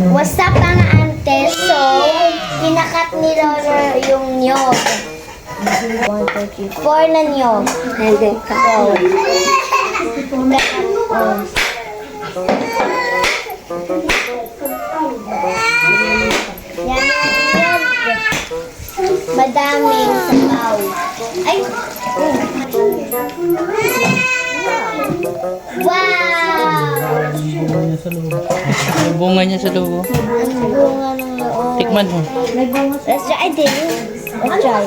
What's up mga ante? So, pinakat ni Lola yung nyog. 1, 2, 3, 4 na nyog. And then, so, yan ang nyog. Madaming sabaw. Ay! Wow! May bunga niya sa loob. Ang bunga ng loob. Tikman mo. Let's try din. Let's try.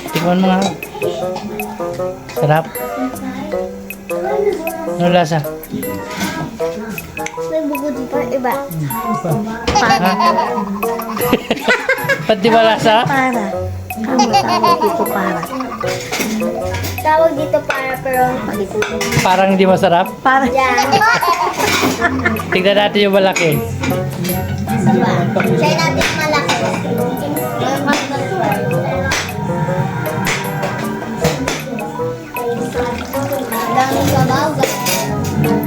Tikman mo nga. Sarap. Ano lasa? May bugo dito. Iba. Ba't di ba lasa? Para. Ang tawag dito para. Tawag dito para pero Parang hindi masarap. Para. yan. Tignan natin yung malaki. Diba? Try natin malaki. Daming sabaw.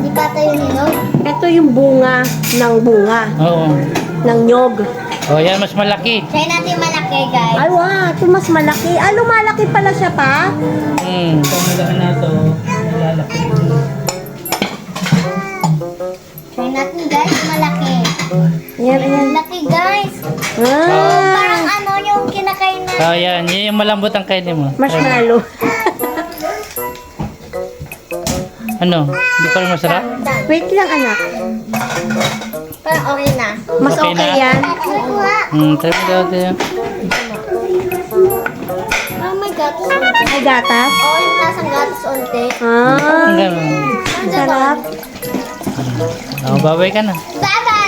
Di pa tayo ninog. Ito yung bunga ng bunga. Oo. Ng nyog. Oh, yan mas malaki. Try natin malaki, guys. Ay, wow. Ito mas malaki. Ah, lumalaki pala siya pa. Try natin, guys. Malaki. Yan, yan. Malaki, guys. Ah, Parang ano yung kinakain na. Oh, yan. Yan yung malambot ang kainin mo. marshmallow. Ano? Hindi pa rin masarap? Wait lang, anak. Parang okay na. Mas Okay okay, na? yan. Try mo daw tayo. Oh my God. May gatas. Oh, yung lasang gatas onte. Ah, Ang gano'n. sarap. Oh, babay ka na. Bye-bye!